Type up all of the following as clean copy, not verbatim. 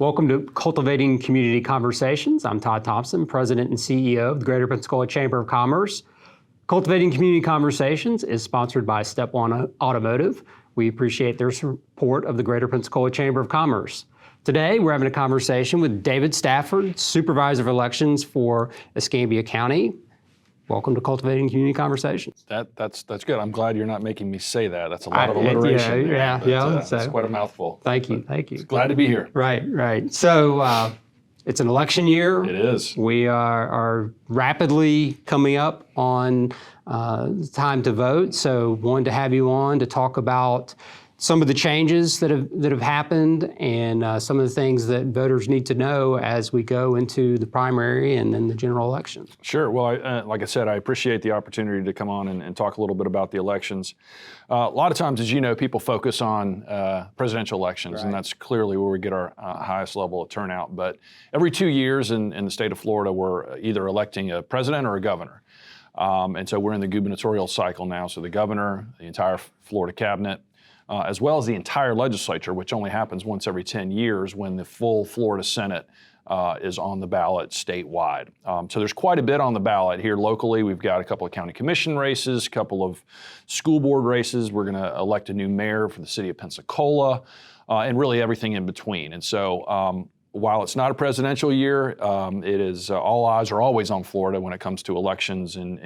Welcome to Cultivating Community Conversations. I'm Todd Thompson, President and CEO of the Greater Pensacola Chamber of Commerce. Cultivating Community Conversations is sponsored by Step One Automotive. We appreciate their support of the Greater Pensacola Chamber of Commerce. Today, we're having a conversation with David Stafford, Supervisor of Elections for Escambia County. Welcome to Cultivating Community Conversations. That's good. I'm glad you're not making me say that. That's a lot of alliteration. That's quite a mouthful. Thank you. Glad to be here. Right. So it's an election year. It is. We are rapidly coming up on time to vote. So wanted to have you on to talk about some of the changes that have happened and some of the things that voters need to know as we go into the primary and then the general election. Sure. Well, like I said, I appreciate the opportunity to come on and talk a little bit about the elections. A lot of times, as you know, people focus on presidential elections, right, and that's clearly where we get our highest level of turnout. But every 2 years in the state of Florida, we're either electing a president or a governor. And so we're in the gubernatorial cycle now. So the governor, the entire Florida cabinet, as well as the entire legislature, which only happens once every 10 years when the full Florida Senate is on the ballot statewide. So there's quite a bit on the ballot here locally. We've got a couple of county commission races, a couple of school board races. We're going to elect a new mayor for the city of Pensacola, and really everything in between. And so while it's not a presidential year, it is all eyes are always on Florida when it comes to elections, and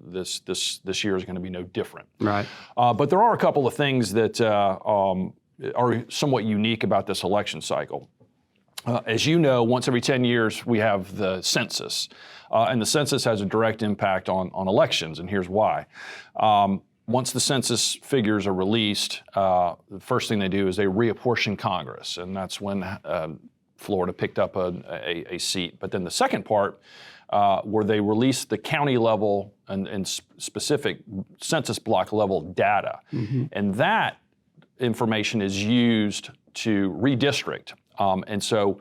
this year is going to be no different. Right. But there are a couple of things that are somewhat unique about this election cycle. As you know, once every 10 years we have the census, and the census has a direct impact on elections, and here's why. Once the census figures are released, the first thing they do is they reapportion Congress, and that's when Florida picked up a seat. But then the second part, where they release the county level and specific census block level data, and that information is used to redistrict. And so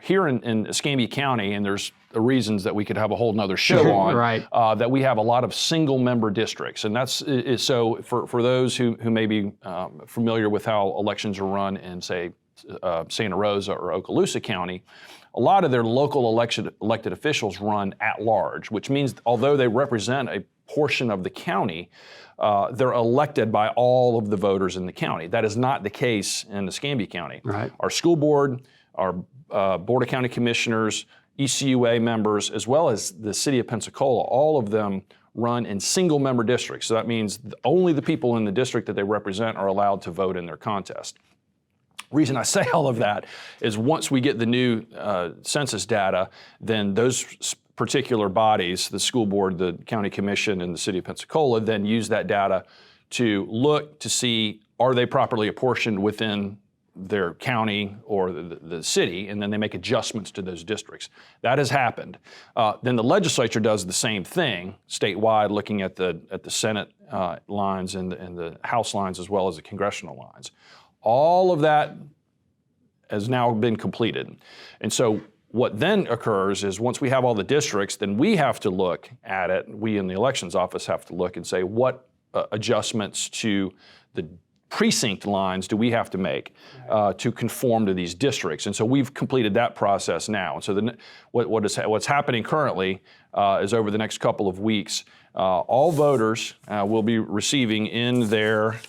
here in Escambia County, and there's reasons that we could have a whole nother show on, right, that we have a lot of single member districts. And that's so for those who may be familiar with how elections are run in, say, Santa Rosa or Okaloosa County, a lot of their local elected officials run at large, which means although they represent a portion of the county, they're elected by all of the voters in the county. That is not the case in Escambia County. Right. Our school board, our Board of County Commissioners, ECUA members, as well as the city of Pensacola, all of them run in single member districts. So that means only the people in the district that they represent are allowed to vote in their contest. Reason I say all of that is once we get the new census data, then those particular bodies, the school board, the county commission, and the city of Pensacola, then use that data to look to see, are they properly apportioned within their county or the city, and then they make adjustments to those districts. That has happened. Then the legislature does the same thing statewide, looking at the Senate lines and the House lines as well as the congressional lines. All of that has now been completed. And so what then occurs is once we have all the districts, then we have to look at it. We in the elections office have to look and say what adjustments to the precinct lines do we have to make to conform to these districts? And so we've completed that process now. And so what's happening currently is over the next couple of weeks, all voters will be receiving in their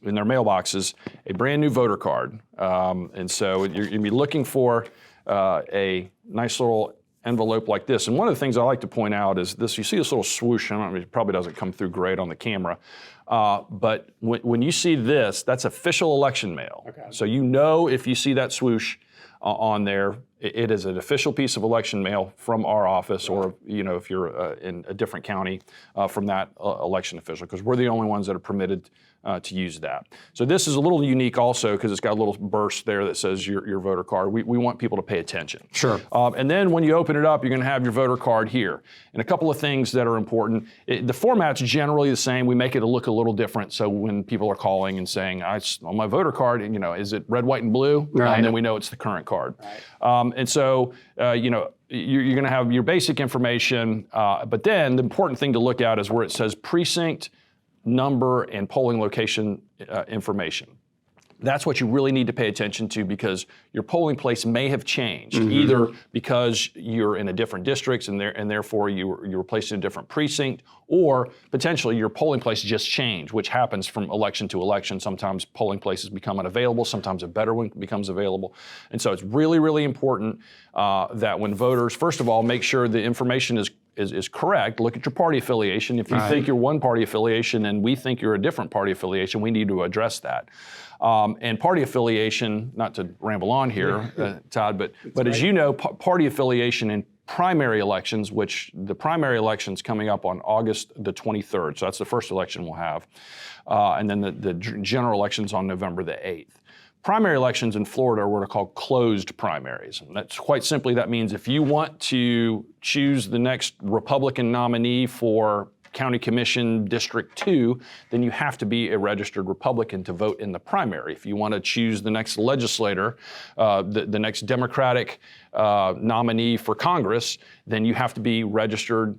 mailboxes a brand new voter card. And so you're going to be looking for a nice little envelope like this. And one of the things I like to point out is this, you see this little swoosh, it probably doesn't come through great on the camera, but when you see this, that's official election mail. Okay. So you know if you see that swoosh on there, it is an official piece of election mail from our office, or if you're in a different county, from that election official, because we're the only ones that are permitted to use that. So this is a little unique also because it's got a little burst there that says your voter card. We want people to pay attention. Sure. And then when you open it up, you're going to have your voter card here. And a couple of things that are important. The format's generally the same. We make it look a little different. So when people are calling and saying, on my voter card, is it red, white, and blue? Right. And then we know it's the current card. Right. And so, you're going to have your basic information, but then the important thing to look at is where it says precinct, number, and polling location information. That's what you really need to pay attention to, because your polling place may have changed, either because you're in a different district and therefore you were placed in a different precinct, or potentially your polling place just changed, which happens from election to election. Sometimes polling places become unavailable, sometimes a better one becomes available. And so it's really, really important that when voters, first of all, make sure the information is correct. Look at your party affiliation. If you think you're one party affiliation and we think you're a different party affiliation, we need to address that. And party affiliation, not to ramble on here, Todd, but as you know, party affiliation in primary elections, which the primary election's coming up on August the 23rd, so that's the first election we'll have, and then the general election's on November the 8th. Primary elections in Florida are what are called closed primaries. And that's quite simply, that means if you want to choose the next Republican nominee for County Commission District 2, then you have to be a registered Republican to vote in the primary. If you want to choose the next legislator, the next Democratic nominee for Congress, then you have to be registered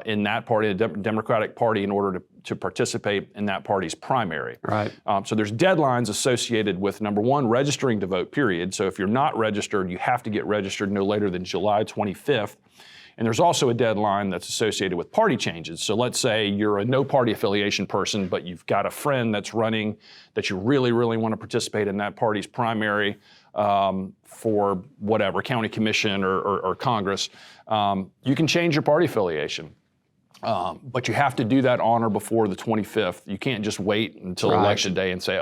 in that party, the Democratic Party, in order to participate in that party's primary. Right. So there's deadlines associated with, number one, registering to vote, period. So if you're not registered, you have to get registered no later than July 25th. And there's also a deadline that's associated with party changes. So let's say you're a no party affiliation person, but you've got a friend that's running that you really, really want to participate in that party's primary for whatever, county commission or Congress. You can change your party affiliation. But you have to do that on or before the 25th. You can't just wait until election day and say,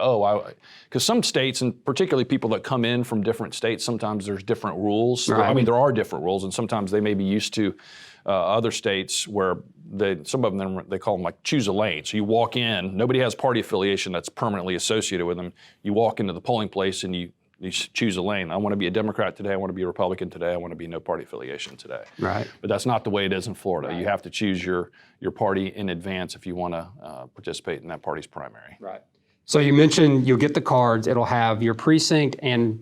because some states, and particularly people that come in from different states, sometimes there's different rules. I mean, there are different rules, and sometimes they may be used to other states where some of them, they call them like choose a lane. So you walk in, nobody has party affiliation that's permanently associated with them. You walk into the polling place and you choose a lane. I want to be a Democrat today. I want to be a Republican today. I want to be no party affiliation today. Right. But that's not the way it is in Florida. You have to choose your party in advance if you want to participate in that party's primary. Right. So you mentioned you'll get the cards. It'll have your precinct and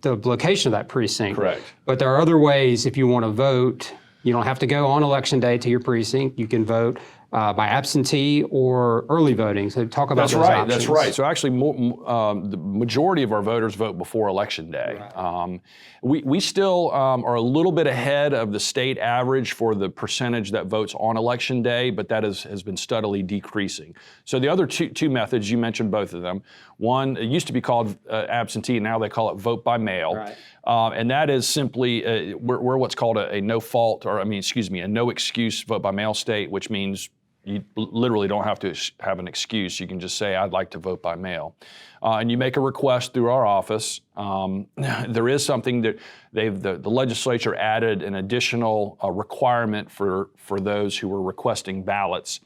the location of that precinct. Correct. But there are other ways if you want to vote. You don't have to go on election day to your precinct. You can vote by absentee or early voting. So talk about those options. That's right. So actually, the majority of our voters vote before election day. Right. We still are a little bit ahead of the state average for the percentage that votes on election day, but that has been steadily decreasing. So the other two methods, you mentioned both of them. One, it used to be called absentee, now they call it vote by mail. Right. And that is simply, we're what's called a no fault, a no excuse vote by mail state, which means you literally don't have to have an excuse. You can just say, I'd like to vote by mail. And you make a request through our office. There is something that the legislature added an additional requirement for those who were requesting ballots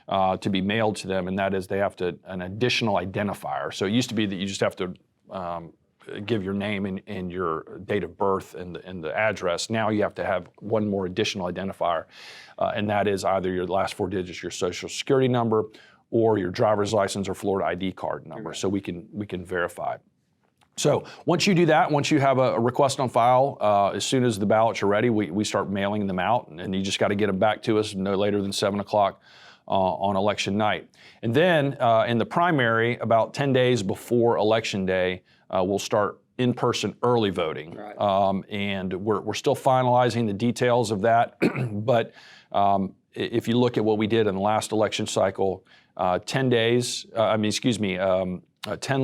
to be mailed to them, and that is they have an additional identifier. So it used to be that you just have to give your name and your date of birth and the address. Now you have to have one more additional identifier, and that is either your last four digits, your social security number, or your driver's license or Florida ID card number, so we can verify. So once you do that, once you have a request on file, as soon as the ballots are ready, we start mailing them out, and you just got to get them back to us no later than 7 o'clock on election night. And then in the primary, about 10 days before election day, we'll start in-person early voting. Right. And we're still finalizing the details of that, but if you look at what we did in the last election cycle, 10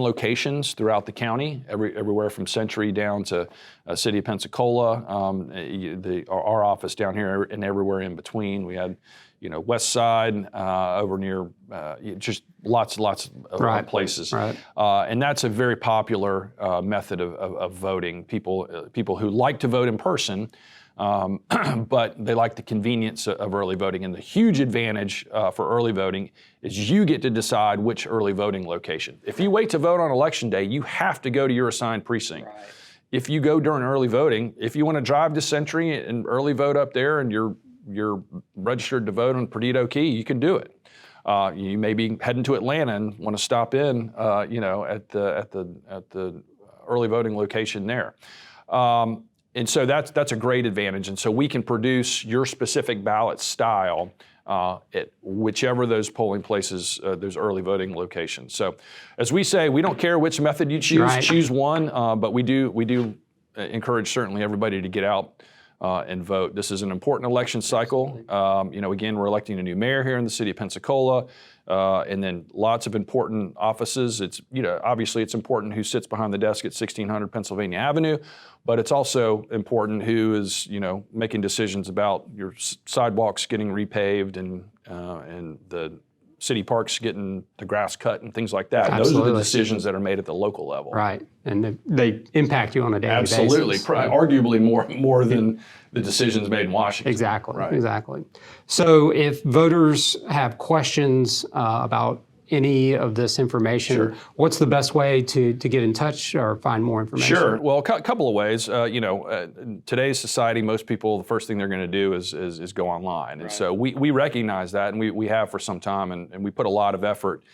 locations throughout the county, everywhere from Century down to city of Pensacola, our office down here, and everywhere in between. We had, West Side, over near, just lots of places. Right. And that's a very popular method of voting. People who like to vote in person, but they like the convenience of early voting. And the huge advantage for early voting is you get to decide which early voting location. If you wait to vote on election day, you have to go to your assigned precinct. Right. If you go during early voting, if you want to drive to Century and early vote up there and you're registered to vote on Perdido Key, you can do it. You may be heading to Atlanta and want to stop in, at the early voting location there. And so that's a great advantage. And so we can produce your specific ballot style at whichever those polling places, those early voting locations. So, as we say, we don't care which method you choose. Right. Choose one, but we do encourage certainly everybody to get out and vote. This is an important election cycle. Again, we're electing a new mayor here in the city of Pensacola, and then lots of important offices. It's obviously it's important who sits behind the desk at 1600 Pennsylvania Avenue, but it's also important who is making decisions about your sidewalks getting repaved and the city parks getting the grass cut and things like that. Absolutely. Those are the decisions that are made at the local level. Right, and they impact you on a daily basis. Absolutely, arguably more than the decisions made in Washington. Exactly, Right. exactly. So if voters have questions about any of this information, Sure. what's the best way to get in touch or find more information? Sure. Well, a couple of ways. In today's society, most people, the first thing they're going to do is go online. And so we recognize that, and we have for some time, and we put a lot of effort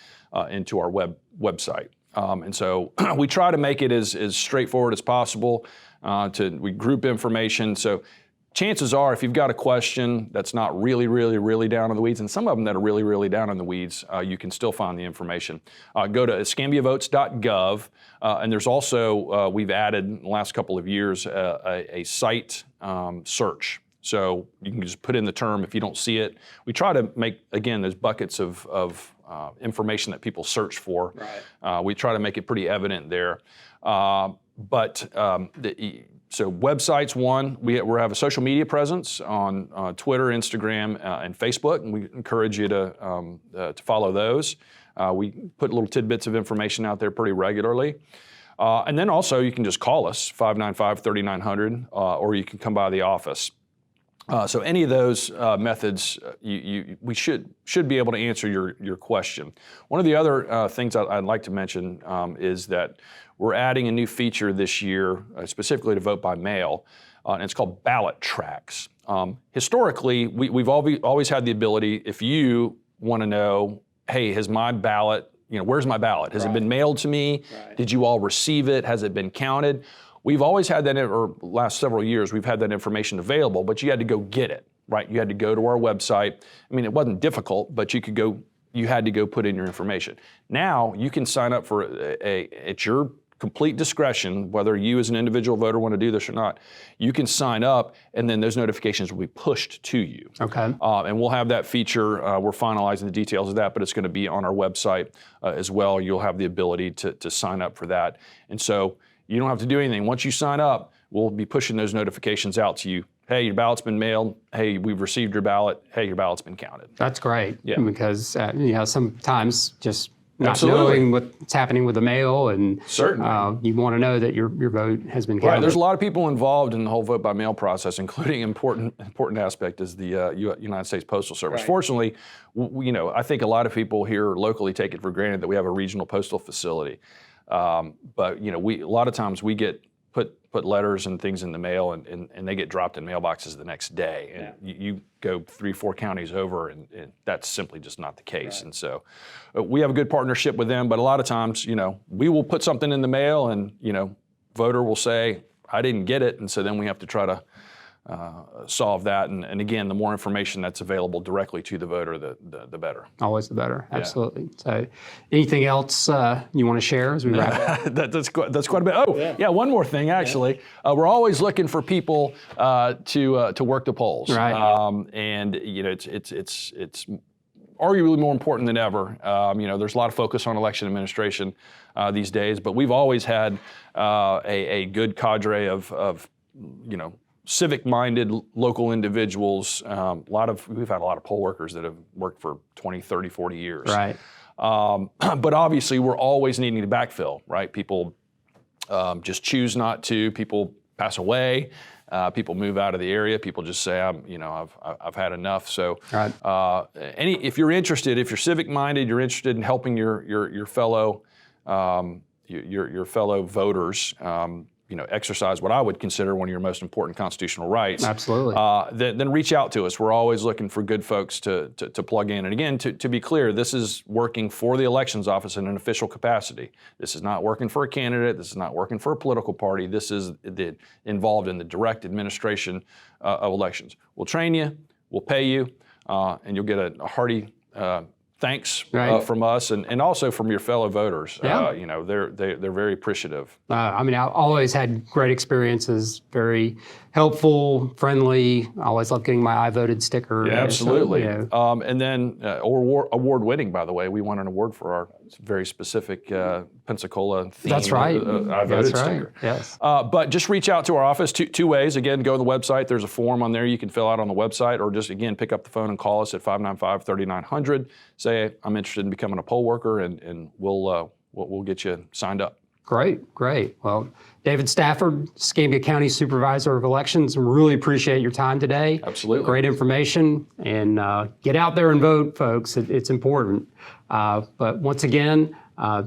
into our website. And so we try to make it as straightforward as possible. We group information. So chances are, if you've got a question that's not really, really, really down in the weeds, and some of them that are really, really down in the weeds, you can still find the information. Go to escambiavotes.gov, and there's also, we've added in the last couple of years, a site search. So you can just put in the term if you don't see it. We try to make, again, those buckets of information that people search for. Right. We try to make it pretty evident there. So websites, one, we have a social media presence on Twitter, Instagram, and Facebook, and we encourage you to follow those. We put little tidbits of information out there pretty regularly. And then also you can just call us, 595-3900, or you can come by the office. So any of those methods, we should be able to answer your question. One of the other things I'd like to mention is that we're adding a new feature this year, specifically to vote by mail, and it's called ballot tracks. Historically, we've always had the ability, if you want to know, hey, has my ballot, where's my ballot? Has it been mailed to me? Right. Did you all receive it? Has it been counted? We've always had that, or last several years, we've had that information available, but you had to go get it, right? You had to go to our website. I mean, it wasn't difficult, but you had to go put in your information. Now, you can sign up for at your complete discretion, whether you as an individual voter want to do this or not. You can sign up, and then those notifications will be pushed to you. Okay. And we'll have that feature. We're finalizing the details of that, but it's going to be on our website as well. You'll have the ability to sign up for that. And so you don't have to do anything. Once you sign up, we'll be pushing those notifications out to you. Hey, your ballot's been mailed. Hey, we've received your ballot. Hey, your ballot's been counted. That's great. Yeah. Because sometimes just not knowing what's happening with the mail, and certainly you want to know that your vote has been counted. Right. There's a lot of people involved in the whole vote by mail process, including important aspect is the United States Postal Service. Right. Fortunately, I think a lot of people here locally take it for granted that we have a regional postal facility. But a lot of times we get put letters and things in the mail, and they get dropped in mailboxes the next day. And you go 3-4 counties over, and that's simply just not the case. Right. And so we have a good partnership with them. But a lot of times, we will put something in the mail, and voter will say, I didn't get it, and so then we have to try to solve that. And again, the more information that's available directly to the voter, the better. Always the better, absolutely. Yeah. So anything else you want to share as we wrap up? That's quite a bit. Oh, yeah, one more thing, actually. Yeah. We're always looking for people to work the polls. Right. And it's arguably more important than ever. There's a lot of focus on election administration these days, but we've always had a good cadre of civic-minded local individuals. We've had a lot of poll workers that have worked for 20, 30, 40 years. Right. But obviously, we're always needing to backfill, right? People just choose not to. People pass away. People move out of the area. People just say, I've had enough. So, right. If you're interested, if you're civic-minded, you're interested in helping your fellow voters. Exercise what I would consider one of your most important constitutional rights. Absolutely. Then reach out to us. We're always looking for good folks to plug in. And again, to be clear, this is working for the elections office in an official capacity. This is not working for a candidate. This is not working for a political party. This is involved in the direct administration of elections. We'll train you. We'll pay you. and you'll get a hearty thanks Right. from us and also from your fellow voters. Yeah. They're very appreciative. I mean, I've always had great experiences, very helpful, friendly. I always love getting my I voted sticker. Yeah, absolutely. So, And then award winning, by the way, we won an award for our very specific Pensacola theme. That's right. I voted That's right. sticker. Yes. But just reach out to our office two ways. Again, go to the website. There's a form on there you can fill out on the website, or just, again, pick up the phone and call us at 595-3900. Say, I'm interested in becoming a poll worker, and we'll get you signed up. Great. Well, David Stafford, Escambia County Supervisor of Elections, really appreciate your time today. Absolutely. Great information, and get out there and vote, folks. It's important. But once again,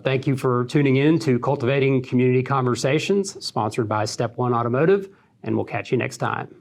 thank you for tuning in to Cultivating Community Conversations, sponsored by Step One Automotive, and we'll catch you next time.